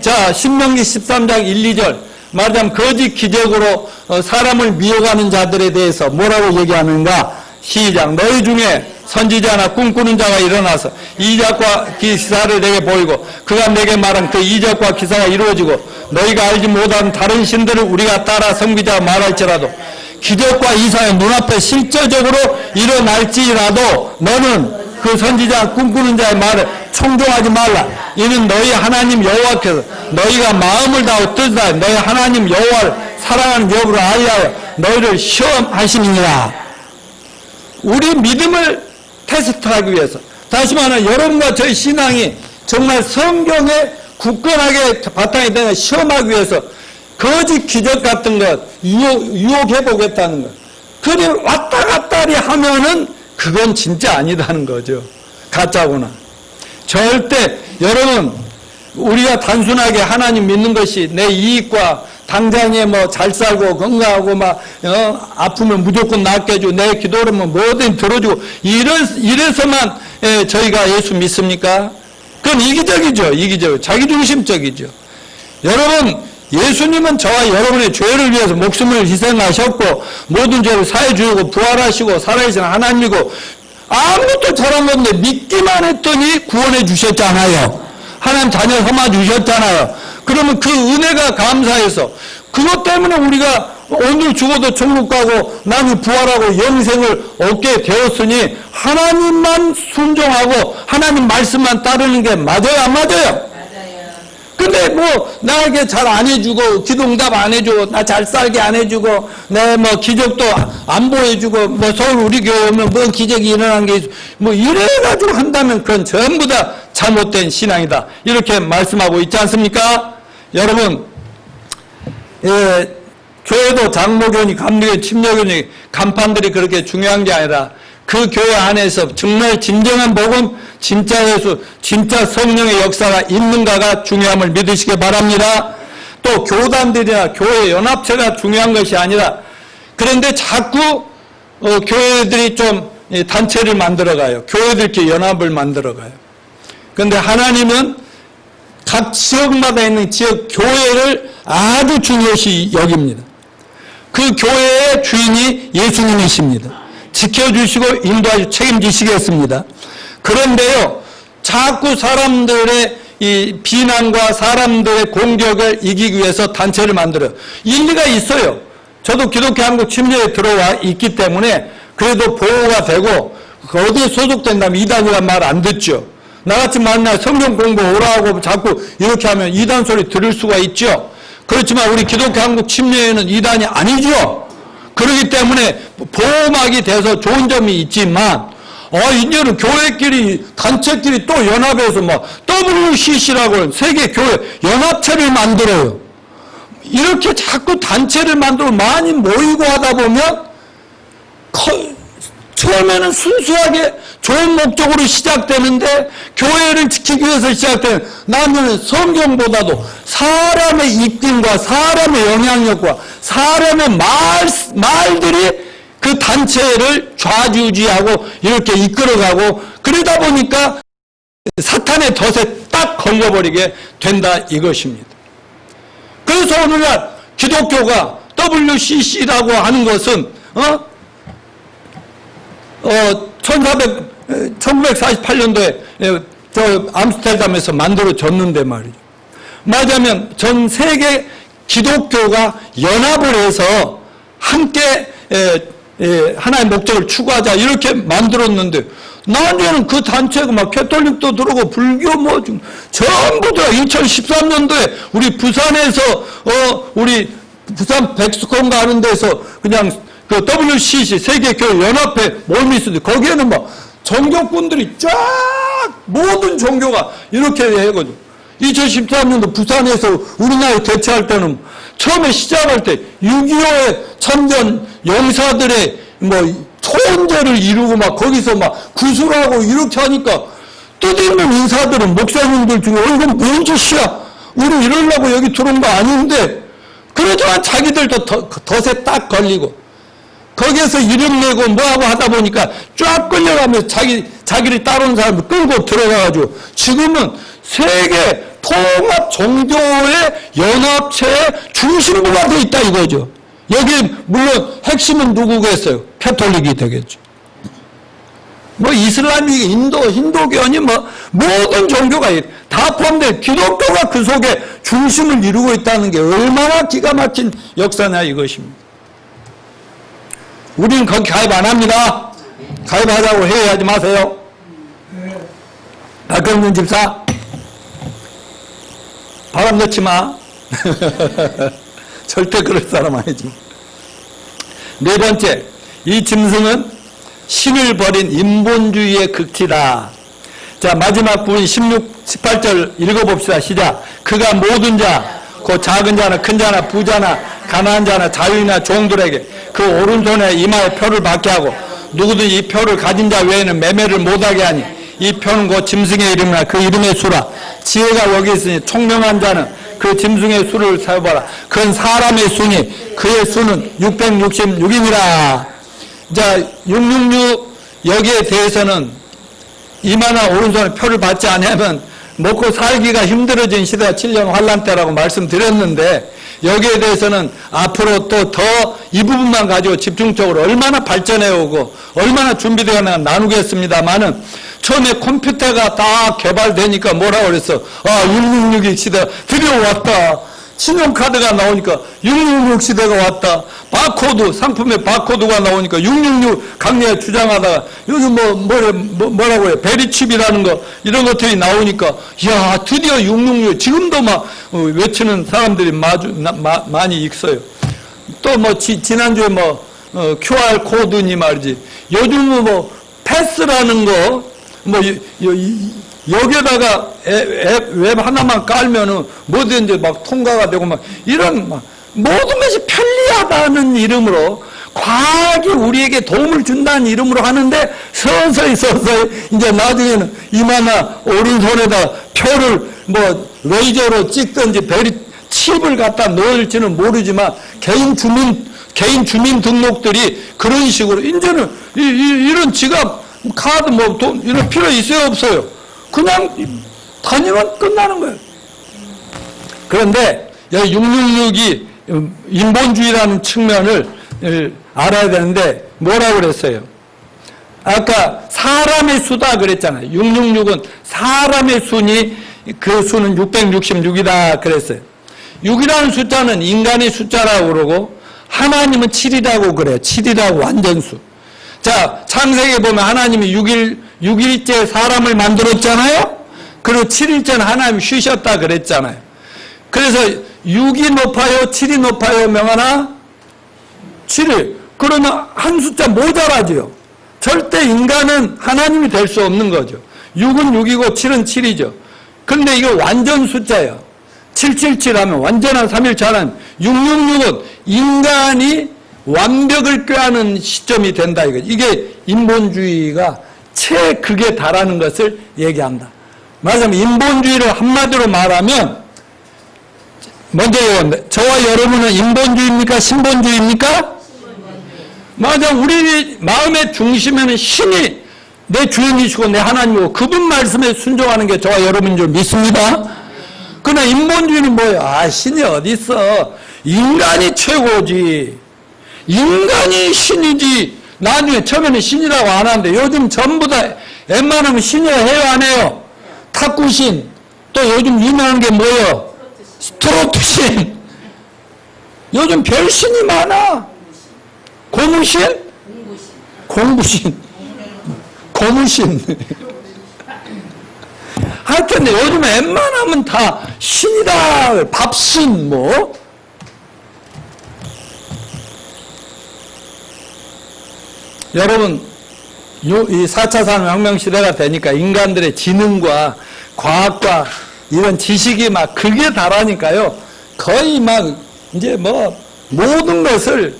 A: 자, 신명기 13장 1, 2절 말하자면 거짓 기적으로 사람을 미혹하는 자들에 대해서 뭐라고 얘기하는가? 시작. 너희 중에 선지자나 꿈꾸는 자가 일어나서 이적과 기사를 내게 보이고 그가 내게 말한 그 이적과 기사가 이루어지고 너희가 알지 못하는 다른 신들을 우리가 따라 섬기자 말할지라도 기적과 이상의 눈앞에 실제적으로 일어날지라도 너는 그 선지자 꿈꾸는 자의 말을 청종하지 말라. 이는 너희 하나님 여호와께서 너희가 마음을 다하고 뜻을 다하여 너희 하나님 여호와를 사랑하는 여부를 알리하여 너희를 시험하시느니라. 우리 믿음을 테스트하기 위해서, 다시 말하면 여러분과 저희 신앙이 정말 성경에 굳건하게 바탕이 되는 시험하기 위해서 거짓 기적 같은 것 유혹해 보겠다는 것. 그래 왔다 갔다리 하면은 그건 진짜 아니다는 거죠. 가짜구나. 절대 여러분 우리가 단순하게 하나님 믿는 것이 내 이익과 당장에 뭐 잘 살고 건강하고 막 아프면 무조건 낫게 해주고 내 기도를 뭐든 들어주고 이래서만 저희가 예수 믿습니까? 그건 이기적이죠. 이기적. 자기중심적이죠. 여러분 예수님은 저와 여러분의 죄를 위해서 목숨을 희생하셨고 모든 죄를 사해 주시고 부활하시고 살아계신 하나님이고 아무것도 잘한 거 없는데 믿기만 했더니 구원해 주셨잖아요. 하나님 자녀 삼아 주셨잖아요. 그러면 그 은혜가 감사해서 그것 때문에 우리가 오늘 죽어도 천국 가고 나는 부활하고 영생을 얻게 되었으니 하나님만 순종하고 하나님 말씀만 따르는 게 맞아요, 안 맞아요? 근데 뭐 나에게 잘 안 해주고 기도응답 안 해주고 나 잘 살게 안 해주고 내 뭐 기적도 안 보여주고 뭐 서울 우리 교회 오면 뭐 기적이 일어난 게 뭐 이래가지고 한다면 그건 전부 다 잘못된 신앙이다. 이렇게 말씀하고 있지 않습니까? 여러분 교회도 장로교니 감리교니 침례교니 간판들이 그렇게 중요한 게 아니라 그 교회 안에서 정말 진정한 복음, 진짜 예수, 진짜 성령의 역사가 있는가가 중요함을 믿으시기 바랍니다. 또 교단들이나 교회 연합체가 중요한 것이 아니라 그런데 자꾸 교회들이 좀 단체를 만들어가요. 교회들끼리 연합을 만들어가요. 그런데 하나님은 각 지역마다 있는 지역 교회를 아주 중요시 여깁니다. 그 교회의 주인이 예수님이십니다. 지켜주시고 인도하시고 책임지시겠습니다. 그런데요, 자꾸 사람들의 이 비난과 사람들의 공격을 이기기 위해서 단체를 만들어요. 일리가 있어요. 저도 기독교 한국 침례에 들어와 있기 때문에 그래도 보호가 되고 어디에 소속된다면 이단이란 말 안 듣죠. 나같이 만날 성경 공부 오라고 자꾸 이렇게 하면 이단 소리 들을 수가 있죠. 그렇지만 우리 기독교 한국 침례에는 이단이 아니죠. 그렇기 때문에 보호막이 돼서 좋은 점이 있지만 이제는 교회끼리 단체끼리 또 연합해서 막 WCC라고 세계교회 연합체를 만들어요. 이렇게 자꾸 단체를 만들고 많이 모이고 하다 보면 처음에는 순수하게 좋은 목적으로 시작되는데 교회를 지키기 위해서 시작되는 나는 성경보다도 사람의 입김과 사람의 영향력과 사람의 말들이 그 단체를 좌지우지하고 이렇게 이끌어가고 그러다 보니까 사탄의 덫에 딱 걸려버리게 된다 이것입니다. 그래서 오늘날 기독교가 WCC라고 하는 것은 1948년도에 저 암스테르담에서 만들어졌는데 말이죠. 말하자면 전 세계 기독교가 연합을 해서 함께 하나의 목적을 추구하자 이렇게 만들었는데 나중에는 그 단체가 막 캐톨릭도 들어오고 불교 뭐 전부 다 2013년도에 우리 부산에서 우리 부산 백스콘가 하는 데서 그냥 그 WCC 세계교회 연합회 모임이 있었는데 거기에는 막 종교꾼들이 쫙 모든 종교가 이렇게 해가지고 2013년도 부산에서 우리나라에 대체할 때는 처음에 시작할 때 6.25에 참전 영사들의 뭐 초원제를 이루고 막 거기서 막 구술하고 이렇게 하니까 뜻있는 인사들은 목사님들 중에 이건 뭔 짓이야 우리 이러려고 여기 들어온 거 아닌데 그러지만 자기들도 덫에 딱 걸리고 거기에서 이름 내고 뭐하고 하다 보니까 쫙 끌려가면서 자기를 따르는 사람을 끌고 들어가가지고 지금은 세계 통합 종교의 연합체의 중심부가 돼 있다 이거죠. 여기 물론 핵심은 누구겠어요? 캐톨릭이 되겠죠. 뭐 이슬람이, 인도, 힌두교니 뭐 모든 종교가 다 포함된 기독교가 그 속에 중심을 이루고 있다는 게 얼마나 기가 막힌 역사냐 이것입니다. 우리는 거기 가입 안 합니다. 가입하자고 회의하지 마세요. 박경준 집사, 바람 넣지 마. 절대 그럴 사람 아니지. 네 번째, 이 짐승은 신을 버린 인본주의의 극치다. 자, 마지막 부분 18절 읽어봅시다. 시작. 그가 모든 자, 그 작은 자나 큰 자나 부자나 가난한 자나 자유인이나 종들에게 그 오른손에 이마에 표를 받게 하고 누구든지 이 표를 가진 자 외에는 매매를 못하게 하니 이 표는 그 짐승의 이름이나 그 이름의 수라. 지혜가 여기 있으니 총명한 자는 그 짐승의 수를 세어봐라. 그건 사람의 수니 그의 수는 666이니라. 자, 666 여기에 대해서는 이마나 오른손에 표를 받지 않으면 먹고 살기가 힘들어진 시대가 7년 환란 때라고 말씀드렸는데, 여기에 대해서는 앞으로 또 더 이 부분만 가지고 집중적으로 얼마나 발전해 오고 얼마나 준비되어 나누겠습니다만은, 처음에 컴퓨터가 다 개발되니까 뭐라고 그랬어? 666 시대가 드디어 왔다. 신용카드가 나오니까 666 시대가 왔다. 바코드, 상품의 바코드가 나오니까 666 강력히 주장하다가 요즘 뭐라고 해요? 베리칩이라는 거, 이런 것들이 나오니까, 이야, 드디어 666, 지금도 막 외치는 사람들이 많이 있어요. 또 지난주에 QR 코드니 말이지. 요즘은 패스라는 거, 여기에다가 웹 하나만 깔면은 뭐든지 막 통과가 되고 이런 모든 것이 편리하다는 이름으로, 과학이 우리에게 도움을 준다는 이름으로 하는데, 서서히 이제 나중에는 이마나 오른손에다 표를 레이저로 찍든지 칩을 갖다 넣을지는 모르지만, 개인 주민 등록들이 그런 식으로, 이제는 이런 지갑, 카드 돈 이런 필요 있어요, 없어요? 그냥 다니면 끝나는 거예요. 그런데 여기 666이 인본주의라는 측면을 알아야 되는데, 뭐라고 그랬어요? 아까 사람의 수다 그랬잖아요. 666은 사람의 수니, 그 수는 666이다 그랬어요. 6이라는 숫자는 인간의 숫자라고 그러고, 하나님은 7이라고 그래요. 7이라고, 완전수. 자, 창세기에 보면 하나님이 6일째 사람을 만들었잖아요. 그리고 7일째는 하나님이 쉬셨다 그랬잖아요. 그래서 6이 높아요, 7이 높아요, 명하나? 7일. 그러면 한 숫자 모자라죠. 절대 인간은 하나님이 될 수 없는 거죠. 6은 6이고 7은 7이죠. 그런데 이거 완전 숫자예요. 777 하면 완전한 3일째 하나님. 666은 인간이 완벽을 꾀하는 시점이 된다 이거죠. 이게 인본주의가 최극에 달하는 것을 얘기한다. 말하자면 인본주의를 한마디로 말하면, 먼저 저와 여러분은 인본주의입니까? 신본주의입니까? 맞아. 우리 마음의 중심에는 신이 내 주인이시고 내 하나님이고 그분 말씀에 순종하는 게 저와 여러분인 줄 믿습니다. 그러나 인본주의는 뭐예요? 신이 어디 있어? 인간이 최고지. 인간이 신이지. 나중에 처음에는 신이라고 안 하는데 요즘 전부 다 웬만하면 신이라 해요, 안 해요? 탁구신. 또 요즘 유명한 게 뭐예요? 트로트신. 요즘 별신이 많아. 고무신? 공부신. 고무신. 하여튼 요즘에 웬만하면 다 신이다. 밥신 여러분, 이 4차 산업혁명 시대가 되니까 인간들의 지능과 과학과 이런 지식이 막 극에 달하니까요. 거의 이제 모든 것을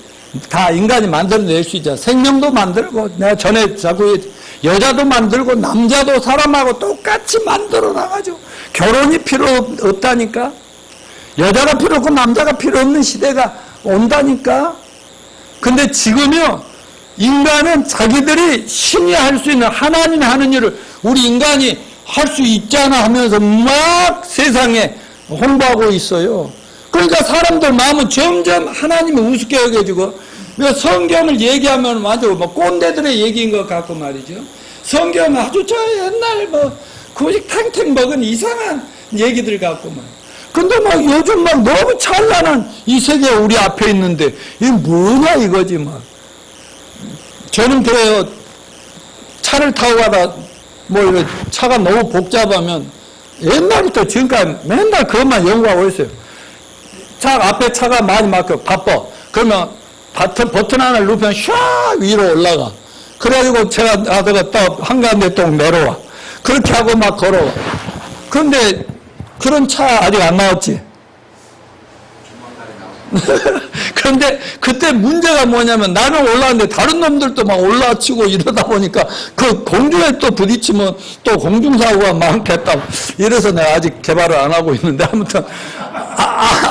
A: 다 인간이 만들어낼 수 있죠. 생명도 만들고, 내가 전에 자꾸 여자도 만들고 남자도 사람하고 똑같이 만들어 나가죠. 결혼이 필요 없다니까. 여자가 필요 없고 남자가 필요 없는 시대가 온다니까. 근데 지금요, 인간은 자기들이 신이 할 수 있는, 하나님이 하는 일을 우리 인간이 할 수 있잖아 하면서 막 세상에 홍보하고 있어요. 그러니까 사람들 마음은 점점 하나님이 우습게 여겨지고, 성경을 얘기하면 완전 뭐 꼰대들의 얘기인 것 같고 말이죠. 성경은 아주 저 옛날 뭐 구식 탱탱 먹은 이상한 얘기들 같고 말. 근데 막 요즘 막 너무 찬란한 이 세계 우리 앞에 있는데 이게 뭐냐 이거지 막. 저는 그래요. 차를 타고 가다 뭐 이런 차가 너무 복잡하면 옛날부터 지금까지 맨날 그것만 연구하고 있어요. 차 앞에 차가 많이 막혀 바빠. 그러면 버튼 하나를 누르면 샥 위로 올라가. 그래가지고 제가 나다가 또 한가운데 또 내려와. 그렇게 하고 막 걸어와. 그런데 그런 차 아직 안 나왔지. 그런데 그때 문제가 뭐냐면 나는 올라왔는데 다른 놈들도 막 올라치고 이러다 보니까 그 공중에 또 부딪히면 또 공중사고가 많겠다. 이래서 내가 아직 개발을 안 하고 있는데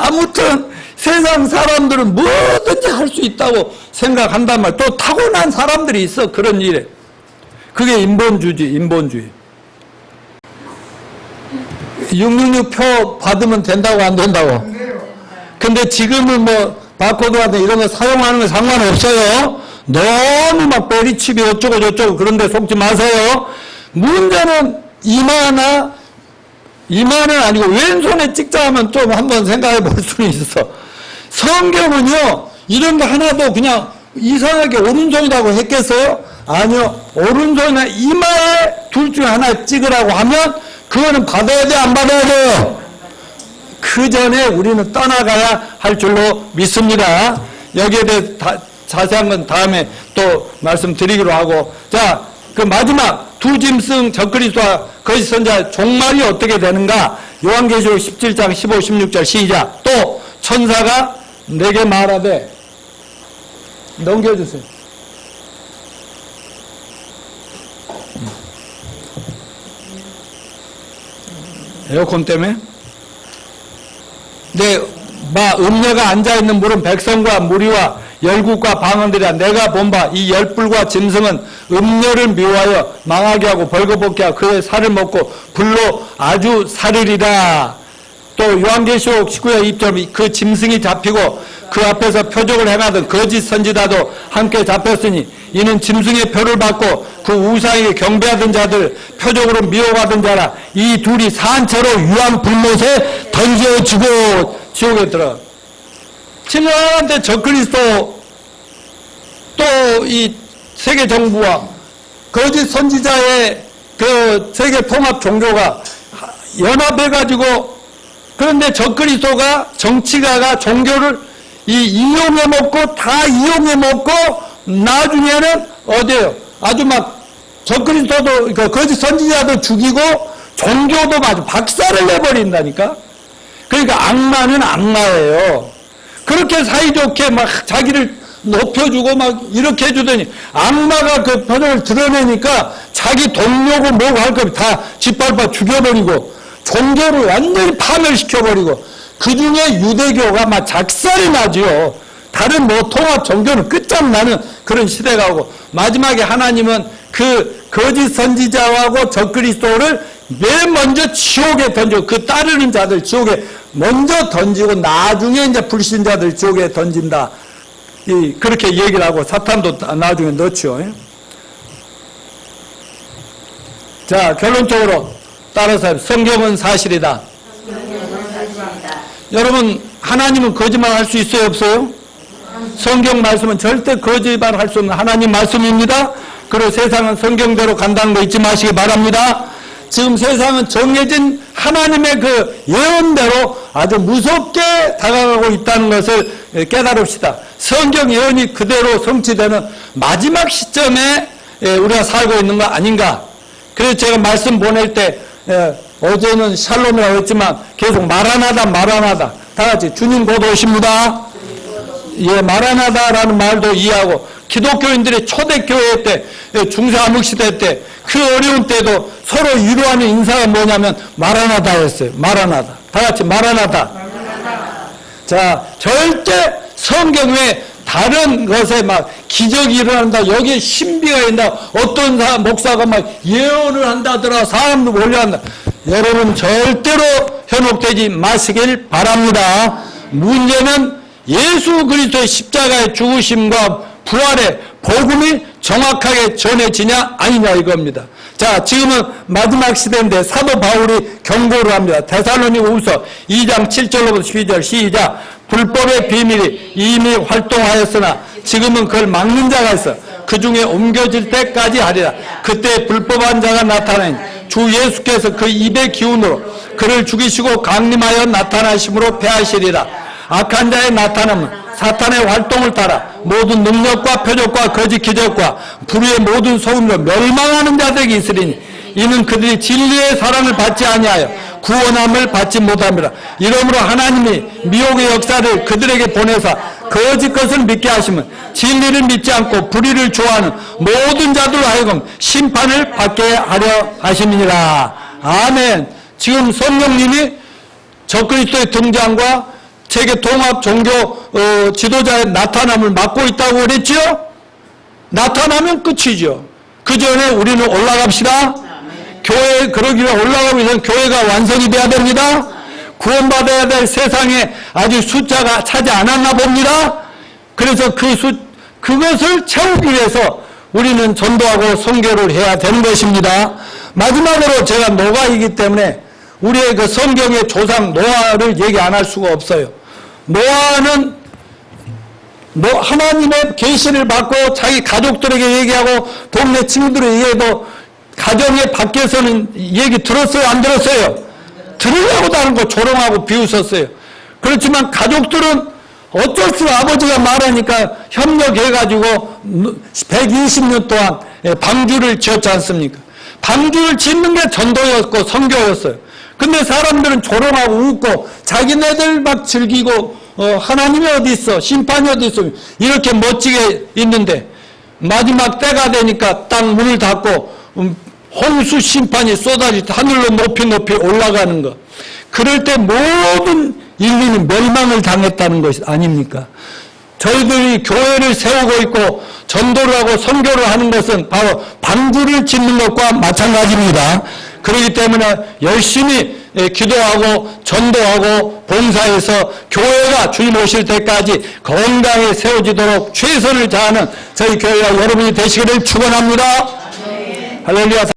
A: 아무튼 세상 사람들은 뭐든지 할 수 있다고 생각한단 말이야. 또 타고난 사람들이 있어 그런 일에. 그게 인본주의. 666 표 받으면 된다고 안 된다고? 근데 지금은 뭐 바코드 같은 이런 거 사용하는 건 상관없어요. 너무 막 베리칩이 어쩌고 저쩌고 그런데 속지 마세요. 문제는 이마는 아니고 왼손에 찍자 하면 좀 한번 생각해 볼 수는 있어. 성경은요 이런 거 하나도 그냥 이상하게 오른손이라고 했겠어요? 아니요. 오른손이나 이마에 둘 중에 하나 찍으라고 하면 그거는 받아야 돼 안 받아야 돼요? 그 전에 우리는 떠나가야 할 줄로 믿습니다. 여기에 대해 자세한 건 다음에 또 말씀드리기로 하고. 자, 그 마지막 두 짐승 적그리스도와 거짓 선지자 종말이 어떻게 되는가? 요한계시록 17장 15, 16절 시작. 또 천사가 내게 말하되 넘겨주세요. 에어컨 때문에? 내 음녀가 앉아있는 물은 백성과 무리와 열국과 방언들이라. 내가 본 바 이 열불과 짐승은 음녀를 미워하여 망하게 하고 벌거벗게 하고 그의 살을 먹고 불로 아주 사르리라. 또 요한계시록 19장 2절 그 짐승이 잡히고 그 앞에서 표적을 행하던 거짓 선지자도 함께 잡혔으니 이는 짐승의 표를 받고 그 우상에게 경배하던 자들 표적으로 미워하던 자라. 이 둘이 산채로 유황 불못에 던져지고 지옥에 들어. 친절한데 적그리스도 또 이 세계 정부와 거짓 선지자의 그 세계 통합 종교가 연합해가지고, 그런데 적그리스도가 정치가가 종교를 이용해 먹고 다 이용해 먹고 나중에는 어디에요? 아주 막 적그리스도도 거짓 선지자도 죽이고 종교도 아주 박살을 내버린다니까. 그러니까 악마는 악마예요. 그렇게 사이좋게 막 자기를 높여주고 막 이렇게 해주더니 악마가 그 표정을 드러내니까 자기 동료고 뭐고 할 거 다 짓밟아 죽여버리고 종교를 완전히 파멸시켜버리고 그 중에 유대교가 막 작살이 나지요. 다른 뭐 통합 종교는 끝장나는 그런 시대가 오고 마지막에 하나님은 그 거짓 선지자하고 적그리스도를 맨 먼저 지옥에 던지고 그 따르는 자들 지옥에 먼저 던지고 나중에 이제 불신자들 지옥에 던진다. 그렇게 얘기를 하고 사탄도 나중에 넣죠. 자, 결론적으로 따라서 성경은 사실이다. 여러분, 하나님은 거짓말 할 수 있어요, 없어요? 성경 말씀은 절대 거짓말 할 수 없는 하나님 말씀입니다. 그리고 세상은 성경대로 간다는 거 잊지 마시기 바랍니다. 지금 세상은 정해진 하나님의 그 예언대로 아주 무섭게 다가가고 있다는 것을 깨달읍시다. 성경 예언이 그대로 성취되는 마지막 시점에 우리가 살고 있는 거 아닌가. 그래서 제가 말씀 보낼 때 어제는 샬롬이라고 했지만 계속 마라나다 다 같이 주님 곧 오십니다. 예, 마라나다라는 말도 이해하고 기독교인들의 초대교회 때 중세암흑시대 때 그 어려운 때도 서로 위로하는 인사가 뭐냐면 마라나다였어요. 마라나다. 다 같이 마라나다. 자, 절대 성경 외에 다른 것에 막 기적이 일어난다. 여기에 신비가 있다. 어떤 목사가 막 예언을 한다더라. 사람도 몰려한다. 여러분 절대로 현혹되지 마시길 바랍니다. 문제는 예수 그리스도의 십자가의 죽으심과 부활의 복음이 정확하게 전해지냐 아니냐 이겁니다. 자, 지금은 마지막 시대인데 사도 바울이 경고를 합니다. 데살로니가후서 2장 7절로부터 12절 시작. 불법의 비밀이 이미 활동하였으나 지금은 그걸 막는 자가 있어 그 중에 옮겨질 때까지 하리라. 그때 불법한 자가 나타나니 주 예수께서 그 입의 기운으로 그를 죽이시고 강림하여 나타나심으로 패하시리라. 악한 자의 나타남은 사탄의 활동을 따라 모든 능력과 표적과 거짓 기적과 불의의 모든 소음으로 멸망하는 자들에게 있으리니 이는 그들이 진리의 사랑을 받지 아니하여 구원함을 받지 못함이라. 이러므로 하나님이 미혹의 역사를 그들에게 보내사 거짓 것을 믿게 하시면 진리를 믿지 않고 불의를 좋아하는 모든 자들로 하여금 심판을 받게 하려 하심이니라. 아멘. 지금 성령님이 적그리스도의 등장과 세계 통합 종교 지도자의 나타남을 막고 있다고 그랬죠? 나타나면 끝이죠. 그 전에 우리는 올라갑시다. 교회 그러기 위해 올라가고 있는 교회가 완성이 돼야 됩니다. 구원받아야 될 세상에 아직 숫자가 차지 않았나 봅니다. 그래서 그것을 채우기 위해서 우리는 전도하고 선교를 해야 되는 것입니다. 마지막으로 제가 노아이기 때문에 우리의 그 성경의 조상 노아를 얘기 안 할 수가 없어요. 노아는 하나님의 계시를 받고 자기 가족들에게 얘기하고 동네 친구들에게 얘기해도 가정의 밖에서는 얘기 들었어요? 안 들었어요? 들으려고도 하는 거 조롱하고 비웃었어요. 그렇지만 가족들은 어쩔 수 없이 아버지가 말하니까 협력해가지고 120년 동안 방주를 지었지 않습니까? 방주를 짓는 게 전도였고 선교였어요. 근데 사람들은 조롱하고 웃고 자기네들 막 즐기고 하나님이 어디 있어? 심판이 어디 있어? 이렇게 멋지게 있는데 마지막 때가 되니까 딱 문을 닫고 홍수 심판이 쏟아질 때 하늘로 높이 올라가는 것. 그럴 때 모든 인류는 멸망을 당했다는 것이 아닙니까? 저희들이 교회를 세우고 있고 전도를 하고 선교를 하는 것은 바로 방주를 짓는 것과 마찬가지입니다. 그렇기 때문에 열심히 기도하고 전도하고 봉사해서 교회가 주님 오실 때까지 건강히 세워지도록 최선을 다하는 저희 교회와 여러분이 되시기를 축원합니다. 할렐루야.